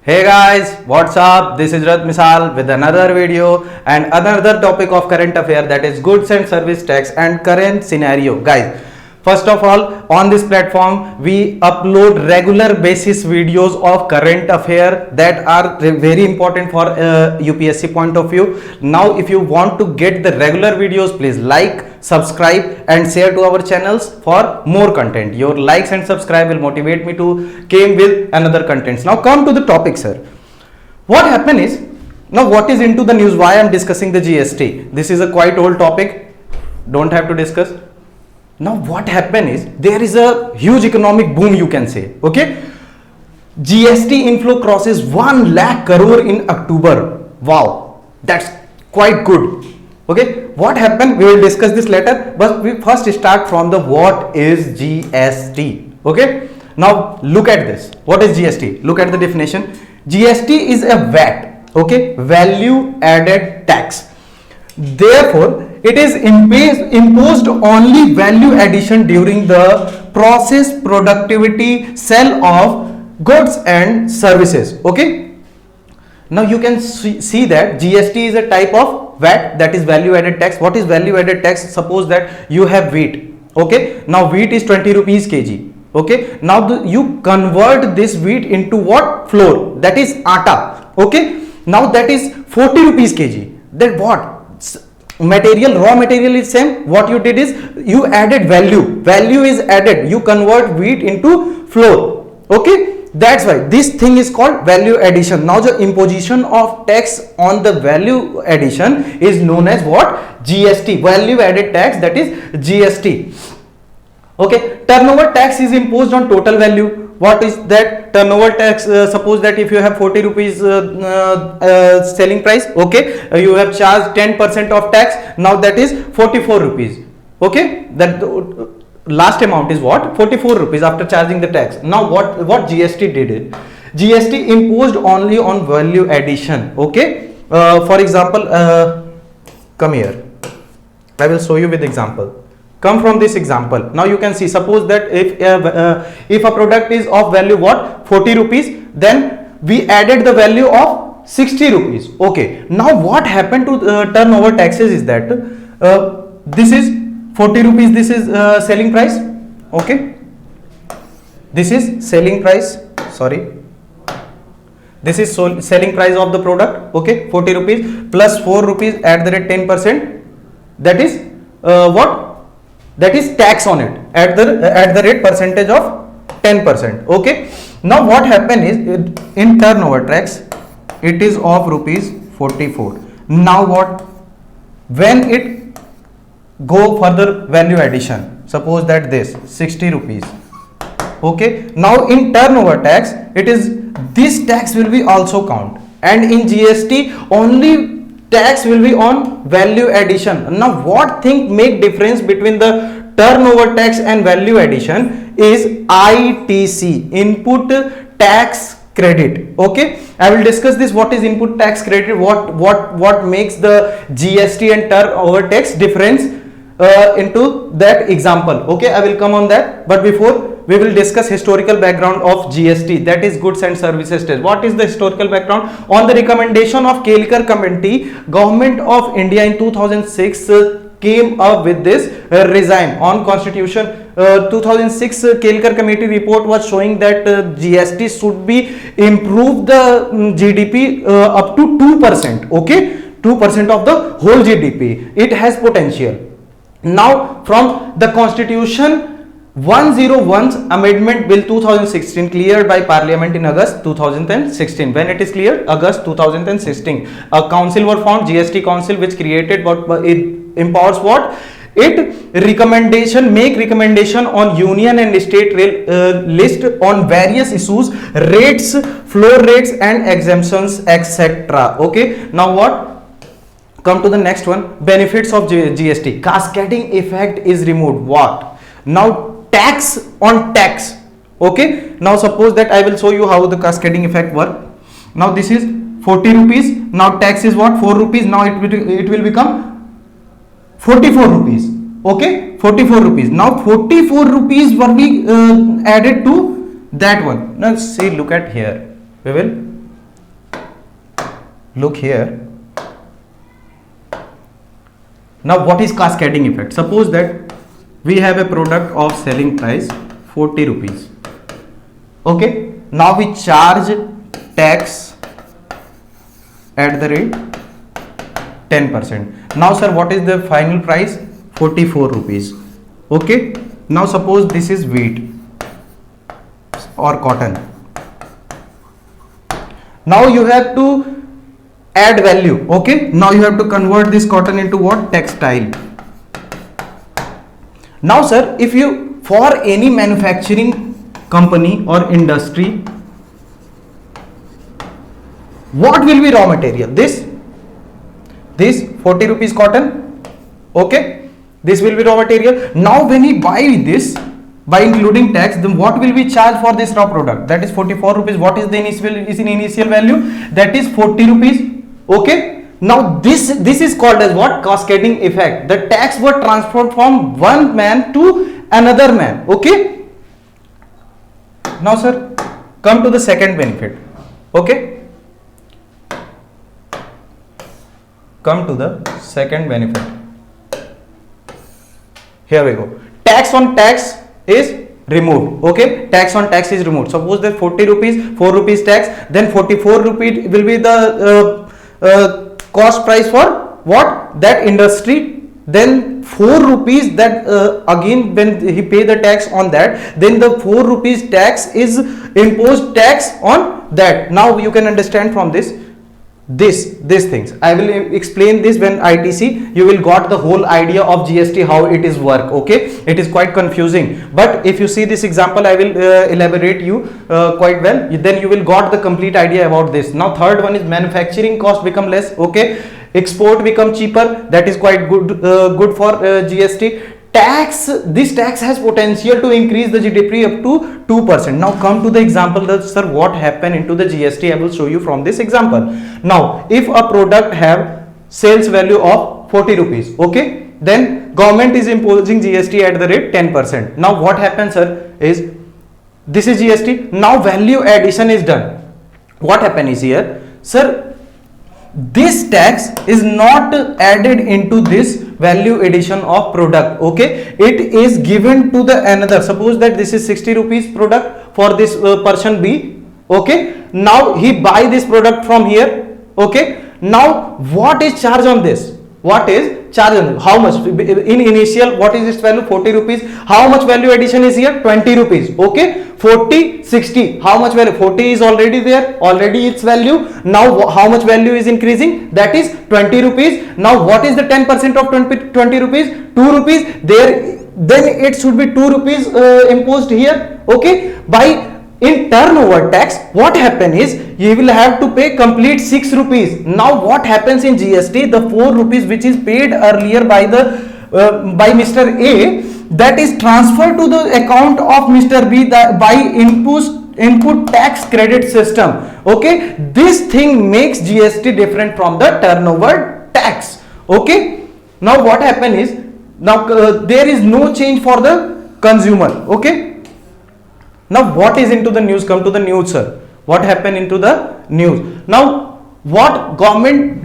Hey guys, what's up? This is Rajat Misal with another video and another topic of current affair, that is goods and service tax and current scenario. Guys, first of all, on this platform we upload regular basis videos of current affair that are very important for UPSC point of view. Now if you want to get the regular videos, please like, subscribe and share to our channels for more content. Your likes and subscribe will motivate me to came with another contents. Now come to the topic, sir. What happened is, now what is into the news, why I am discussing the GST? This is a quite old topic, don't have to discuss. Now what happened is, there is a huge economic boom, you can say. Okay, GST inflow crosses 1 lakh crore in October. Wow, that's quite good. Okay, what happened, we will discuss this later, but we first start from the what is GST. Okay, now look at this. What is GST? Look at the definition. GST is a VAT, okay, value added tax. Therefore it is imposed only value addition during the process, productivity, sale of goods and services. Okay, now you can see that GST is a type of VAT, that is value added tax. What is value added tax? Suppose that you have wheat. Okay, now wheat is 20 rupees kg. Okay, now you convert this wheat into what? Flour, that is atta. Okay, now that is 40 rupees kg. Then what? Material, raw material is same. What you did is you added value. Value is added. You convert wheat into flour. Okay, that's why this thing is called value addition. Now the imposition of tax on the value addition is known as what? GST, value added tax, that is GST. Okay, turnover tax is imposed on total value. What is that turnover tax? Suppose that if you have 40 rupees selling price, okay, you have charged 10% of tax. Now that is 44 rupees. Okay, that last amount is what? 44 rupees after charging the tax. Now what GST did it? GST imposed only on value addition. Okay, for example, come here, I will show you with example. Come from this example. Now you can see, suppose that if a product is of value what? 40 rupees, then we added the value of 60 rupees. Okay, now what happened to turnover taxes is that this is 40 rupees, this is selling price. Okay, this is selling price, sorry, this is selling price of the product. Okay, 40 rupees plus 4 rupees at the rate 10%, that is what? That is tax on it at the rate percentage of 10%. Okay, now what happened is, in turnover tax it is of rupees 44. Now what, when it go further value addition, suppose that this 60 rupees. Okay, now in turnover tax it is, this tax will be also count, and in GST only tax will be on value addition. Now what thing make difference between the turnover tax and value addition is ITC, input tax credit. Okay, I will discuss this. What is input tax credit? What makes the GST and turnover tax difference into that example. Okay, I will come on that, but before we will discuss historical background of GST, that is goods and services tax. What is the historical background? On the recommendation of Kelkar Committee, Government of India in 2006 came up with this regime on constitution. 2006 Kelkar Committee report was showing that GST should be improve the GDP up to 2%. Okay, 2% of the whole GDP. It has potential. Now from the constitution 101 amendment bill 2016 cleared by parliament in August 2016. When it is cleared? August 2016. A council were formed, GST council, which created what it empowers what? It make recommendation on union and state list on various issues, rates, floor rates and exemptions, etc. Okay, now what? Come to the next one. Benefits of GST. Cascading effect is removed. What? Now tax on tax. Okay, now suppose that I will show you how the cascading effect work. Now this is 40 rupees. Now tax is what? 4 rupees. Now it will become 44 rupees. Okay, 44 rupees. Now 44 rupees were be added to that one. Now see, look at here. We will look here. Now what is cascading effect? Suppose that we have a product of selling price 40 rupees. Okay, now we charge tax at the rate 10%. Now sir, what is the final price? 44 rupees. Okay, now suppose this is wheat or cotton. Now you have to add value. Okay, now you have to convert this cotton into what? Textile. Now sir, if you, for any manufacturing company or industry, what will be raw material? This 40 rupees cotton. Okay, this will be raw material. Now when we buy this by including tax, then what will we charge for this raw product? That is 44 rupees. What is the initial value? That is 40 rupees. Okay, now this is called as what? Cascading effect. The tax were transferred from one man to another man. Okay, now sir, come to the second benefit. Okay, come to the second benefit. Here we go. Tax on tax is removed. Okay, tax on tax is removed. Suppose that 40 rupees, 4 rupees tax, then 44 rupees will be the cost price for what? That industry. Then 4 rupees, that again when he pay the tax on that, then the 4 rupees tax is imposed tax on that. Now you can understand from this these things. I will explain this when ITC. You will got the whole idea of GST, how it is work. Okay, it is quite confusing, but if you see this example, I will elaborate you quite well. Then you will got the complete idea about this. Now third one is manufacturing cost become less. Okay, export become cheaper. That is quite good for GST. This tax has potential to increase the GDP up to 2%. Now come to the example that sir, what happened into the GST. I will show you from this example. Now if a product have sales value of 40 rupees, okay, then government is imposing GST at the rate 10%. Now what happens sir is, this is GST. Now value addition is done. What happened is here, sir, this tax is not added into this value addition of product. Okay, it is given to the another. Suppose that this is 60 rupees product for this person B. Okay, now he buy this product from here. Okay, now what is charge on this? What is charge on this? How much in initial? What is its value? 40 rupees. How much value addition is here? 20 rupees. Okay, 40, 60. How much value? 40 is already there, already its value. Now how much value is increasing? That is 20 rupees. Now what is the 10% of 20 rupees? 2 rupees. There, then it should be 2 rupees imposed here. Okay, by in turnover tax, what happen is you will have to pay complete 6 rupees. Now what happens in GST? The 4 rupees which is paid earlier by by Mr. A, that is transferred to the account of Mr. B by input tax credit system. Okay, this thing makes GST different from the turnover tax. Okay, now what happen is, now there is no change for the consumer. Okay, now what is into the news? Come to the news sir. What happened into the news? Now what government,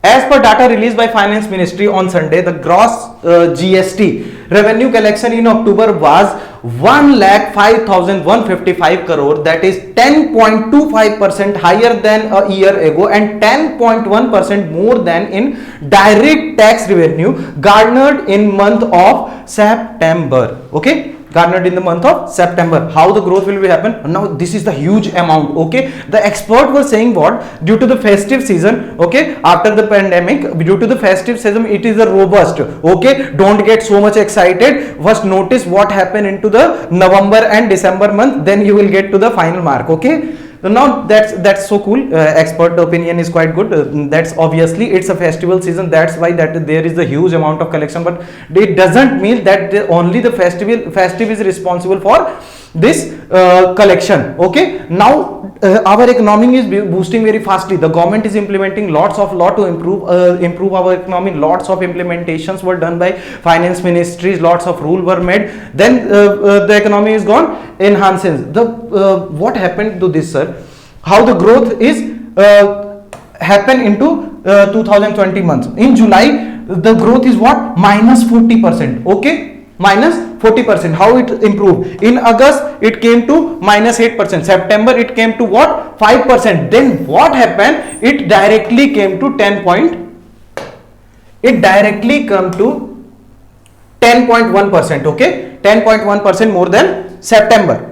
as per data released by Finance Ministry on Sunday, the gross GST revenue collection in October was 1,05,155 crore. That is 10.25% higher than a year ago and 10.1% more than in direct tax revenue garnered in month of September. Okay, garnered in the month of September. How the growth will be happen? Now this is the huge amount. Okay, the expert was saying what, due to the festive season, okay, after the pandemic, due to the festive season, it is a robust. Okay, don't get so much excited. First notice what happened into the November and December month, then you will get to the final mark. Okay, so now that's so cool. Expert opinion is quite good. That's obviously it's a festival season, that's why that there is a huge amount of collection, but it doesn't mean that only the festive is responsible for this collection. Okay, now our economy is boosting very fastly. The government is implementing lots to improve our economy. Lots of implementations were done by finance ministries, lots of rules were made, then the economy is gone enhances. The what happened to this sir, how the growth is happen into 2020 months. In July, the growth is what? Minus 40%. Okay, minus 40%. How it improved? In August, it came to minus 8%. September, it came to what? 5%. Then what happened? It directly came to 10.1%. Okay, 10.1% more than September.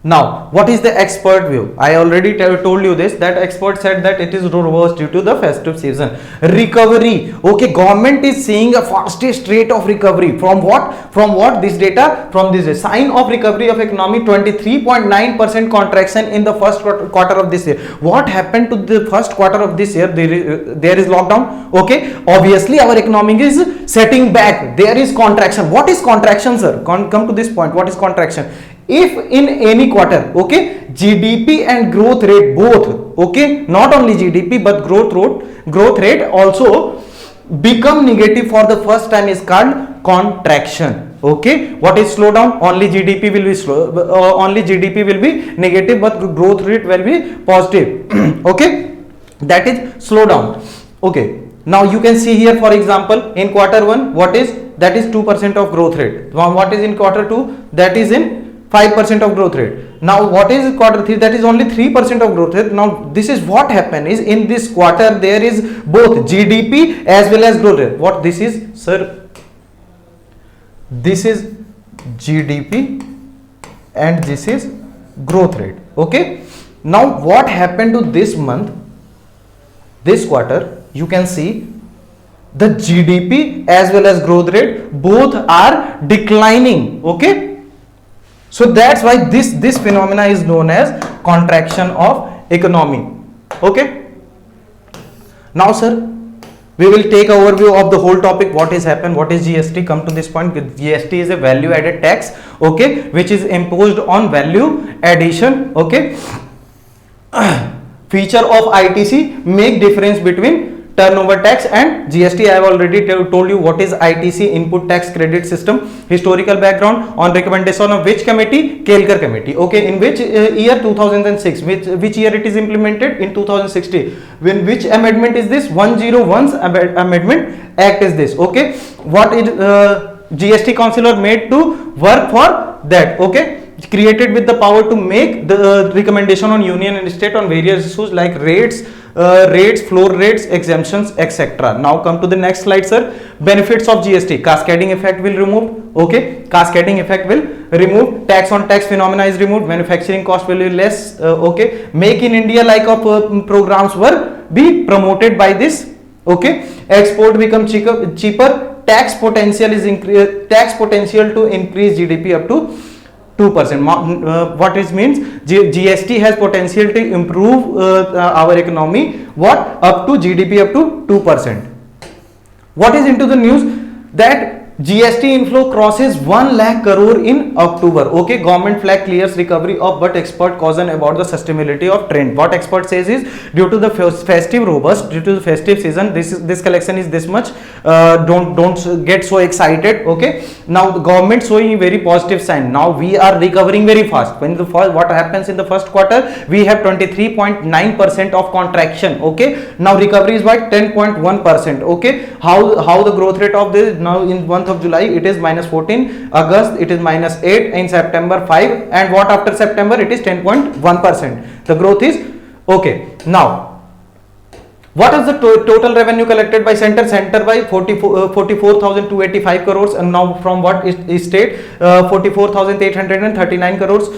Now, what is the expert view? I already told you this, that expert said that it is reversed due to the festive season. Recovery. Okay, government is seeing a fastest rate of recovery. From what? From what? This data? From this sign of recovery of economy, 23.9% contraction in the first quarter of this year. What happened to the first quarter of this year? There is lockdown. Okay, obviously our economy is setting back. There is contraction. What is contraction, sir? Come to this point. What is contraction? If in any quarter, okay, GDP and growth rate both, okay, not only GDP but growth rate also become negative for the first time is called contraction. Okay, what is slowdown? Only GDP will be slow, only GDP will be negative but growth rate will be positive. Okay, that is slowdown. Okay, now you can see here, for example, in quarter 1, what is that is 2% of growth rate. What is in quarter 2? That is in 5% of growth rate. Now what is quarter 3? That is only 3% of growth rate. Now this is what happened is in this quarter there is both GDP as well as growth rate. What this is, sir? This is GDP and this is growth rate. Okay, now what happened to this month, this quarter? You can see the GDP as well as growth rate both are declining. Okay, so that's why this phenomena is known as contraction of economy. Okay, now sir, we will take overview of the whole topic. What is happened? What is GST? Come to this point. GST is a value added tax, okay, which is imposed on value addition. Okay, feature of ITC make difference between turnover tax and GST. I have already told you what is ITC, input tax credit system. Historical background, on recommendation of which committee? Kelkar committee. Okay, in which year? 2006. Which year it is implemented? In 2016. When which amendment is this? 101 amendment act is this. Okay, what is GST council are made to work for that. Okay, created with the power to make the recommendation on union and state on various issues like rates, floor rates, exemptions, etc. Now come to the next slide, sir. Benefits of GST. Cascading effect will remove. Okay, cascading effect will remove. Tax on tax phenomena is removed. Manufacturing cost will be less. Okay, make in India like of programs were be promoted by this. Okay, export become cheaper. Tax potential is tax potential to increase GDP up to 2%. What it means? GST has potential to improve our economy. What? Up to GDP up to 2%. What is into the news? That GST inflow crosses 1 lakh crore in October. Okay, government flag clears recovery of, but expert caution about the sustainability of trend. What expert says is due to the festive robust, due to the festive season, this collection is this much. Don't get so excited. Okay, now the government showing very positive sign. Now we are recovering very fast. When the first, what happens in the first quarter? We have 23.9% of contraction. Okay, now recovery is by 10.1%. Okay, how the growth rate of this now in month of July it is minus 14, August it is minus 8, in September 5, and what after September it is 10.1%. The growth is okay. Now what is the total revenue collected by center by 44,285 crores, and now from what is state 44,839 crores.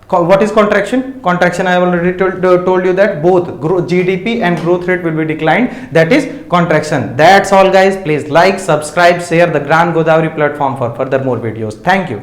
What is contraction? Contraction I have already told you that both GDP and growth rate will be declined. That is contraction. That's all guys. Please like, subscribe, share the Grand Godavari platform for further more videos. Thank you.